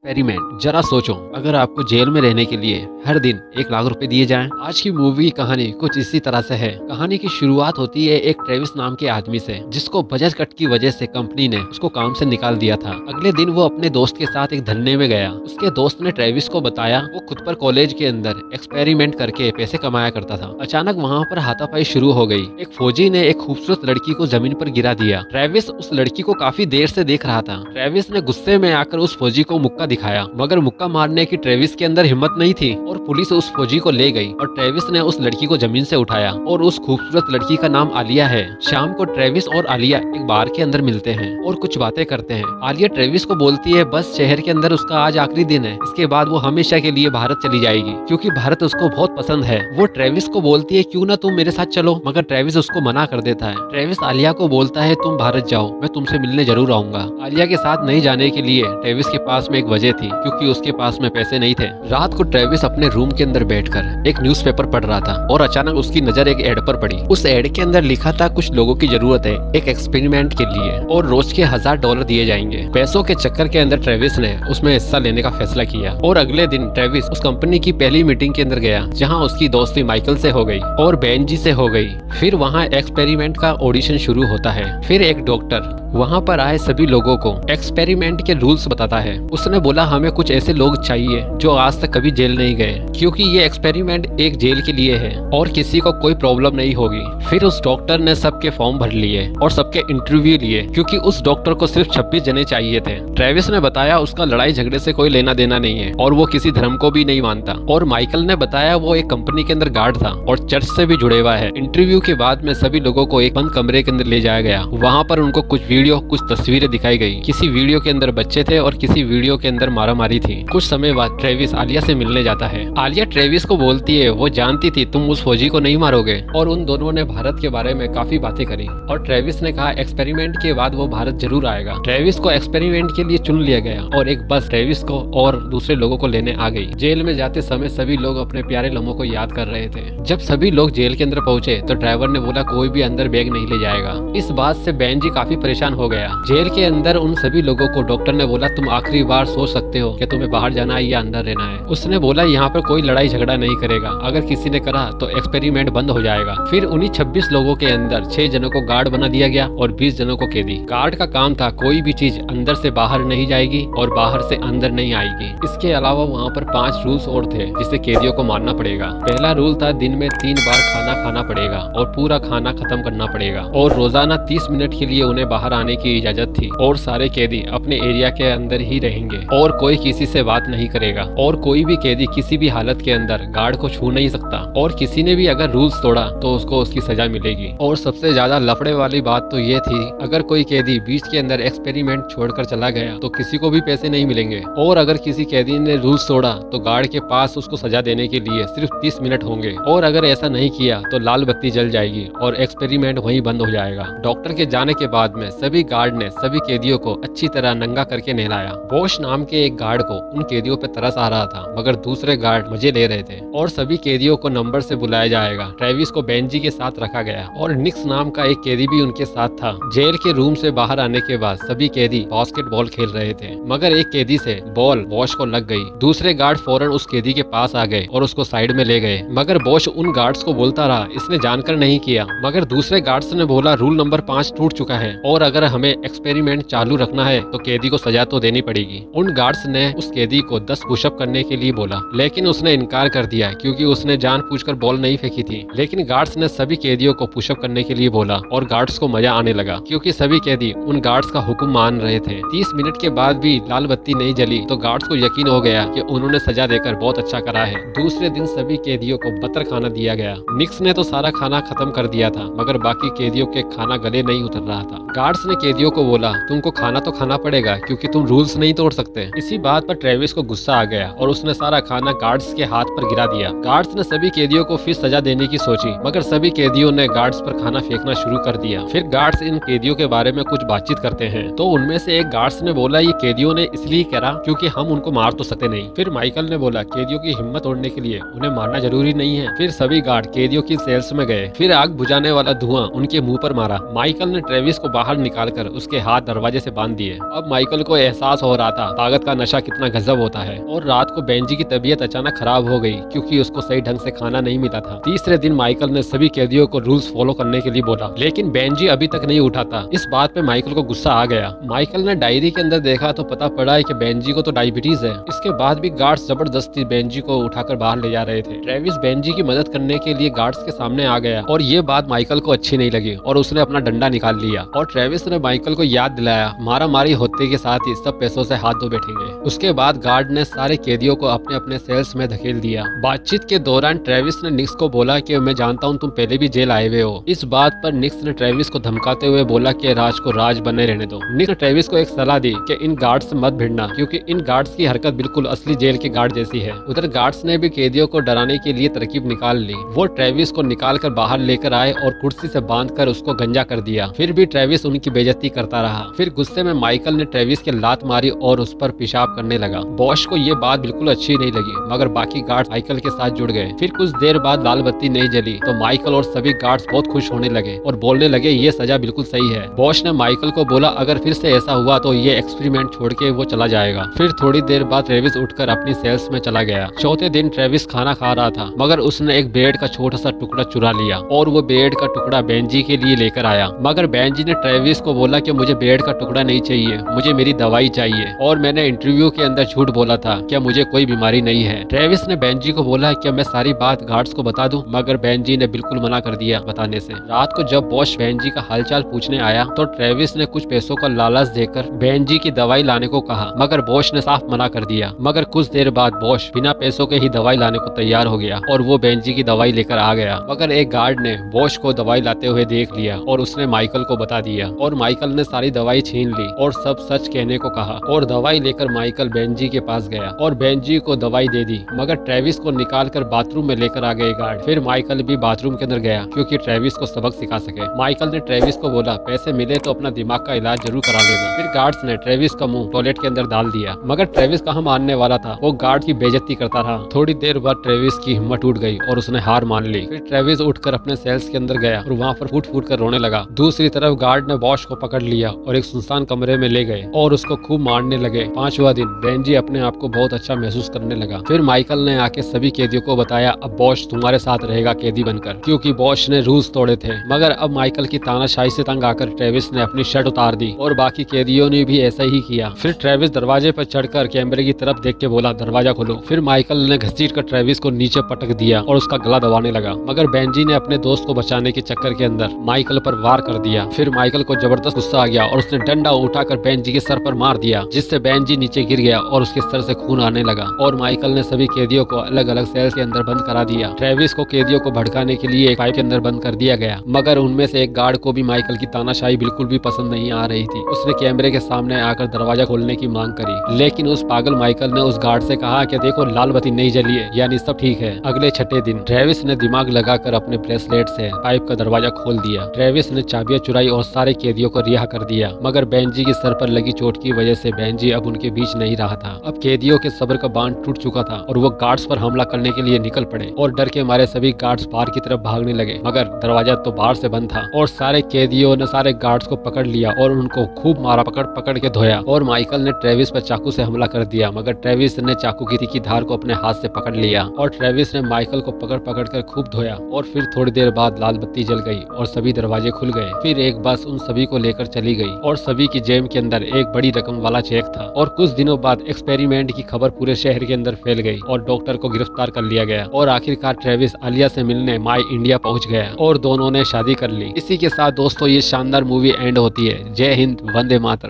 Experiment. जरा सोचो, अगर आपको जेल में रहने के लिए हर दिन 1 लाख रुपए दिए जाएं। आज की मूवी की कहानी कुछ इसी तरह से है। कहानी की शुरुआत होती है एक ट्रेविस नाम के आदमी से, जिसको बजट कट की वजह से कंपनी ने उसको काम से निकाल दिया था। अगले दिन वो अपने दोस्त के साथ एक धरने में गया। उसके दोस्त ने ट्रेविस को बताया वो खुद पर कॉलेज के अंदर एक्सपेरिमेंट करके पैसे कमाया करता था। अचानक वहाँ पर हाथापाई शुरू हो गई। एक फौजी ने एक खूबसूरत लड़की को जमीन पर गिरा दिया। ट्रेविस उस लड़की को काफी देर से देख रहा था। ट्रेविस ने गुस्से में आकर उस फौजी को मुक्का दिखाया, मगर मुक्का मारने की ट्रेविस के अंदर हिम्मत नहीं थी और पुलिस उस फौजी को ले गई और ट्रेविस ने उस लड़की को जमीन से उठाया। और उस खूबसूरत लड़की का नाम आलिया है। शाम को ट्रेविस और आलिया एक बार के अंदर मिलते हैं और कुछ बातें करते हैं। आलिया ट्रेविस को बोलती है बस शहर के अंदर उसका आज आखिरी दिन है, इसके बाद वो हमेशा के लिए भारत चली जाएगी क्योंकि भारत उसको बहुत पसंद है। वो ट्रेविस को बोलती है क्यों ना तुम मेरे साथ चलो, मगर ट्रेविस उसको मना कर देता है। ट्रेविस आलिया को बोलता है तुम भारत जाओ, मैं तुमसे मिलने जरूर आऊंगा। आलिया के साथ नहीं जाने के लिए ट्रेविस के पास में एक वजह थी, क्योंकि उसके पास में पैसे नहीं थे। रात को ट्रेविस अपने रूम के अंदर बैठकर एक न्यूज़पेपर पढ़ रहा था और अचानक उसकी नजर एक एड पर पड़ी। उस एड के अंदर लिखा था कुछ लोगों की जरूरत है एक एक्सपेरिमेंट के लिए और रोज के $1000 दिए जाएंगे। पैसों के चक्कर के अंदर ट्रेविस ने उसमें हिस्सा लेने का फैसला किया और अगले दिन ट्रेविस उस कंपनी की पहली मीटिंग के अंदर गया, जहाँ उसकी दोस्ती माइकल से हो गई और बेंजी से हो गई। फिर वहाँ एक्सपेरिमेंट का ऑडिशन शुरू होता है। फिर एक डॉक्टर वहाँ पर आए सभी लोगों को एक्सपेरिमेंट के रूल्स बताता है। उसने बोला हमें कुछ ऐसे लोग चाहिए जो आज तक कभी जेल नहीं गए, क्योंकि ये एक्सपेरिमेंट एक जेल के लिए है और किसी को कोई प्रॉब्लम नहीं होगी। फिर उस डॉक्टर ने सबके फॉर्म भर लिए और सबके इंटरव्यू लिए, क्योंकि उस डॉक्टर को सिर्फ 26 जने चाहिए थे। ट्रेविस ने बताया उसका लड़ाई झगड़े से कोई लेना देना नहीं है और वो किसी धर्म को भी नहीं मानता। और माइकल ने बताया वो एक कंपनी के अंदर गार्ड था और चर्च से भी जुड़े हुआ है। इंटरव्यू के बाद में सभी लोगों को एक बंद कमरे के अंदर ले जाया गया। वहाँ पर उनको कुछ तस्वीरें दिखाई गई। किसी वीडियो के अंदर बच्चे थे और किसी वीडियो के अंदर मारामारी थी। कुछ समय बाद ट्रेविस आलिया से मिलने जाता है। आलिया ट्रेविस को बोलती है वो जानती थी तुम उस फौजी को नहीं मारोगे, और उन दोनों ने भारत के बारे में काफी बातें करी। और ट्रेविस ने कहा एक्सपेरिमेंट के बाद वो भारत जरूर आएगा। ट्रेविस को एक्सपेरिमेंट के लिए चुन लिया गया और एक बस ट्रेविस को और दूसरे लोगों को लेने आ गई। जेल में जाते समय सभी लोग अपने प्यारे लम्हों को याद कर रहे थे। जब सभी लोग जेल के अंदर पहुंचे तो ड्राइवर ने बोला कोई भी अंदर बैग नहीं ले जाएगा। इस बात से बेंजी काफी परेशान हो गया। जेल के अंदर उन सभी लोगों को डॉक्टर ने बोला तुम आखिरी बार सोच सकते हो कि तुम्हें बाहर जाना है या अंदर रहना है। उसने बोला यहाँ पर कोई लड़ाई झगड़ा नहीं करेगा, अगर किसी ने करा तो एक्सपेरिमेंट बंद हो जाएगा। फिर उन्हीं 26 लोगों के अंदर 6 जनों को गार्ड बना दिया गया और 20 जनों को कैदी। गार्ड का काम था कोई भी चीज अंदर से बाहर नहीं जाएगी और बाहर से अंदर नहीं आएगी। इसके अलावा वहाँ पर 5 रूल्स और थे जिसे कैदियों को मानना पड़ेगा। पहला रूल था दिन में 3 बार खाना खाना पड़ेगा और पूरा खाना खत्म करना पड़ेगा, और रोजाना 30 मिनट के लिए उन्हें बाहर आने की इजाजत थी। और सारे कैदी अपने एरिया के अंदर ही रहेंगे और कोई किसी से बात नहीं करेगा, और कोई भी कैदी किसी भी हालत के अंदर गार्ड को छू नहीं सकता, और किसी ने भी अगर रूल्स तोड़ा तो उसको उसकी सजा मिलेगी। और सबसे ज्यादा लफड़े वाली बात तो ये थी अगर कोई कैदी बीच के अंदर एक्सपेरिमेंट छोड़कर चला गया तो किसी को भी पैसे नहीं मिलेंगे, और अगर किसी कैदी ने रूल्स तोड़ा तो गार्ड के पास उसको सजा देने के लिए सिर्फ 30 मिनट होंगे, और अगर ऐसा नहीं किया तो लाल बत्ती जल जाएगी और एक्सपेरिमेंट वहीं बंद हो जाएगा। डॉक्टर के जाने के बाद में सभी गार्ड ने सभी कैदियों को अच्छी तरह नंगा करके नहलाया। बॉश नाम के एक गार्ड को उन कैदियों पे तरस आ रहा था, मगर दूसरे गार्ड मजे ले रहे थे। और सभी कैदियों को नंबर से बुलाया जाएगा। ट्रेविस को बेंजी के साथ रखा गया और निक्स नाम का एक कैदी भी उनके साथ था। जेल के रूम से बाहर आने के बाद सभी कैदी बास्केटबॉल खेल रहे थे, मगर एक कैदी से बॉल बॉश को लग गई। दूसरे गार्ड फौरन उस कैदी के पास आ गए और उसको साइड में ले गए, मगर बॉश उन गार्ड्स को बोलता रहा इसने जानकर नहीं किया। मगर दूसरे गार्ड्स ने बोला रूल नंबर 5 टूट चुका है और अगर हमें एक्सपेरिमेंट चालू रखना है तो कैदी को सजा तो देनी पड़ेगी। उन गार्ड्स ने उस कैदी को 10 पुशअप करने के लिए बोला, लेकिन उसने इनकार कर दिया क्योंकि उसने जानबूझकर बॉल नहीं फेंकी थी। लेकिन गार्ड्स ने सभी कैदियों को पुशअप करने के लिए बोला और गार्ड्स को मजा आने लगा क्योंकि सभी कैदी उन गार्ड्स का हुक्म मान रहे थे। 30 मिनट के बाद भी लाल बत्ती नहीं जली तो गार्ड्स को यकीन हो गया कि उन्होंने सजा देकर बहुत अच्छा करा है। दूसरे दिन सभी कैदियों को बतर खाना दिया गया। निक्स ने तो सारा खाना खत्म कर दिया था, मगर बाकी कैदियों के खाना गले नहीं उतर रहा था। गार्ड्स ने कैदियों को बोला तुमको खाना तो खाना पड़ेगा क्योंकि तुम रूल्स नहीं तोड़ सकते। इसी बात पर ट्रेविस को गुस्सा आ गया और उसने सारा खाना गार्ड्स के हाथ पर गिरा दिया। गार्ड्स ने सभी कैदियों को फिर सजा देने की सोची, मगर सभी कैदियों ने गार्ड्स पर खाना फेंकना शुरू कर दिया। फिर गार्ड्स इन कैदियों के बारे में कुछ बातचीत करते हैं तो उनमें से एक गार्ड्स ने बोला ये कैदियों ने इसलिए करा क्योंकि हम उनको मार तो सकते नहीं। फिर माइकल ने बोला कैदियों की हिम्मत तोड़ने के लिए उन्हें मारना जरूरी नहीं है। फिर सभी गार्ड कैदियों की सेल्स में गए। फिर आग बुझाने वाला धुआं उनके मुंह पर मारा। माइकल ने ट्रेविस को बाहर निकालकर उसके हाथ दरवाजे से बांध दिए। अब माइकल को एहसास हो रहा था ताकत का नशा कितना गजब होता है। और रात को बेंजी की तबीयत अचानक खराब हो गई क्योंकि उसको सही ढंग से खाना नहीं मिला था। तीसरे दिन माइकल ने सभी कैदियों को रूल्स फॉलो करने के लिए बोला, लेकिन बेंजी अभी तक नहीं उठा था। इस बात पे माइकल को गुस्सा आ गया। माइकल ने डायरी के अंदर देखा तो पता पड़ा है कि बेंजी को तो डायबिटीज है। इसके बाद भी गार्ड्स जबरदस्ती बेंजी को उठाकर बाहर ले जा रहे थे। ट्रेविस बेंजी की मदद करने के लिए गार्ड्स के सामने आ गया और ये बात माइकल को अच्छी नहीं लगी और उसने अपना डंडा निकाल लिया। और ट्रेविस ने माइकल को याद दिलाया, मारा मारी होते के साथ ही सब पैसों से हाथ धो बैठेंगे। उसके बाद गार्ड ने सारे कैदियों को अपने अपने सेल्स में धकेल दिया। बातचीत के दौरान ट्रेविस ने निक्स को बोला कि मैं जानता हूँ तुम पहले भी जेल आए हुए हो। इस बात पर निक्स ने ट्रेविस को धमकाते हुए बोला कि राज को राज बने रहने दो। निक्स ने ट्रेविस को एक सलाह दी कि इन गार्ड्स से मत भिड़ना क्योंकि इन गार्ड्स की हरकत बिल्कुल असली जेल के गार्ड जैसी है। उधर गार्ड्स ने भी कैदियों को डराने के लिए तरकीब निकाल ली। वो ट्रेविस को निकाल कर बाहर लेकर आए और कुर्सी से बांधकर उसको गंजा कर दिया। फिर भी ट्रेविस उनकी बेइज्जती करता रहा। फिर गुस्से में माइकल ने ट्रेविस के लात मारी और उस पर पेशाब करने लगा। बॉश को ये बात बिल्कुल अच्छी नहीं लगी मगर बाकी गार्ड्स माइकल के साथ जुड़ गए। फिर कुछ देर बाद लाल बत्ती नहीं जली तो माइकल और सभी गार्ड्स बहुत खुश होने लगे और बोलने लगे ये सजा बिल्कुल सही है। बॉश ने माइकल को बोला अगर फिर से ऐसा हुआ तो ये एक्सपेरिमेंट छोड़ के वो चला जाएगा। फिर थोड़ी देर बाद ट्रेविस उठकर अपनी सेल्स में चला गया। चौथे दिन ट्रेविस खाना खा रहा था मगर उसने एक ब्रेड का छोटा सा टुकड़ा चुरा लिया और वो ब्रेड का टुकड़ा बेंजी के लिए लेकर आया। मगर बेंजी ने ट्रेविस को बोला कि मुझे ब्रेड का टुकड़ा नहीं चाहिए, मुझे मेरी दवाई चाहिए और मैंने इंटरव्यू के अंदर झूठ बोला था क्या मुझे कोई बीमारी नहीं है। ट्रेविस ने बेंजी को बोला क्या मैं सारी बात गार्ड्स को बता दूं, मगर बेंजी ने बिल्कुल मना कर दिया बताने से। रात को जब बॉश बेंजी का हालचाल पूछने आया तो ट्रेविस ने कुछ पैसों का लालच देकर बेंजी की दवाई लाने को कहा मगर बॉश ने साफ मना कर दिया। मगर कुछ देर बाद बॉश बिना पैसों के ही दवाई लाने को तैयार हो गया और वो बेंजी की दवाई लेकर आ गया। मगर एक गार्ड ने बॉश को दवाई लाते हुए देख लिया और उसने माइकल को बता दिया और माइकल ने सारी दवाई छीन ली और सब सच कहने को कहा और दवाई लेकर माइकल बेंजी के पास गया और बेंजी को दवाई दे दी। मगर ट्रेविस को निकाल कर बाथरूम में लेकर आ गए गार्ड। फिर माइकल भी बाथरूम के अंदर गया क्योंकि ट्रेविस को सबक सिखा सके। माइकल ने ट्रेविस को बोला पैसे मिले तो अपना दिमाग का इलाज जरूर करा लेना। फिर गार्ड्स ने ट्रेविस का मुंह टॉयलेट के अंदर डाल दिया मगर ट्रेविस कहाँ मानने वाला था, वो गार्ड की बेइज्जती करता रहा। थोड़ी देर बाद ट्रेविस की हिम्मत टूट गई और उसने हार मान ली। फिर ट्रेविस उठकर अपने सेल्स के अंदर गया और वहाँ पर फूट फूट कर रोने लगा। दूसरी तरफ गार्ड ने बॉश को पकड़ लिया और एक सुनसान कमरे में ले गए और उसको खूब मारने लगे। पांचवा दिन बेंजी अपने आप को बहुत अच्छा महसूस करने लगा। फिर माइकल ने आके सभी कैदियों को बताया अब बॉश तुम्हारे साथ रहेगा कैदी बनकर, क्योंकि बॉश ने रूल्स तोड़े थे। मगर अब माइकल की तानाशाही से तंग आकर ट्रेविस ने अपनी शर्ट उतार दी और बाकी कैदियों ने भी ऐसा ही किया। फिर ट्रेविस दरवाजे पर चढ़कर कैमरे की तरफ देख के बोला दरवाजा खोलो। फिर माइकल ने घसीट कर ट्रेविस को नीचे पटक दिया और उसका गला दबाने लगा। मगर बेंजी ने अपने दोस्त को बचाने के चक्कर के अंदर माइकल पर वार कर दिया। फिर माइकल को जबरदस्त गुस्सा आ गया और उसने डंडा उठाकर बेंजी के सर पर मार दिया जिससे बेंजी नीचे गिर गया और उसके सर से खून आने लगा। और माइकल ने सभी कैदियों को अलग अलग सेल के अंदर बंद करा दिया। ट्रेविस को कैदियों को भड़काने के लिए एक पाइप के अंदर बंद कर दिया गया। मगर उनमें से एक गार्ड को भी माइकल की तानाशाही बिल्कुल भी पसंद नहीं आ रही थी। उसने कैमरे के सामने आकर दरवाजा खोलने की मांग करी, लेकिन उस पागल माइकल ने उस गार्ड से कहा कि देखो लाल बत्ती नहीं जली है, यानी सब ठीक है। अगले छठे दिन ट्रेविस ने दिमाग लगाकर अपने ब्रेसलेट से पाइप का दरवाजा खोल दिया। ट्रेविस ने चाबियां चुराई और सारे कैदियों को रिहा कर दिया। मगर बेंजी की सर पर लगी चोट की वजह से बेंजी अब उनके बीच नहीं रहा था। अब कैदियों के सब्र का बांध टूट चुका था और वो गार्ड्स पर हमला करने के लिए निकल पड़े और डर के मारे सभी गार्ड्स बाहर की तरफ भागने लगे। मगर दरवाजा तो बाहर से बंद था और सारे कैदियों ने सारे गार्ड्स को पकड़ लिया और उनको खूब मारा, पकड़ पकड़ के धोया। और माइकल ने ट्रेविस पर चाकू से हमला कर दिया मगर ट्रेविस ने चाकू की तीखी धार को अपने हाथ से पकड़ लिया और ट्रेविस ने माइकल को पकड़ पकड़ कर खूब धोया। और फिर थोड़ी देर बाद लाल बत्ती जल गई और सभी दरवाजे खुल गए। फिर एक बस उन सभी को लेकर चली गई और सभी की जेब के अंदर एक बड़ी रकम वाला चेक था। और कुछ दिनों बाद एक्सपेरिमेंट की खबर पूरे शहर के अंदर फैल गई और डॉक्टर को गिरफ्तार कर लिया गया। और आखिरकार ट्रेविस आलिया से मिलने माई इंडिया पहुंच गया और दोनों ने शादी कर ली। इसी के साथ दोस्तों ये शानदार मूवी एंड होती है। जय हिंद, वंदे मातरम।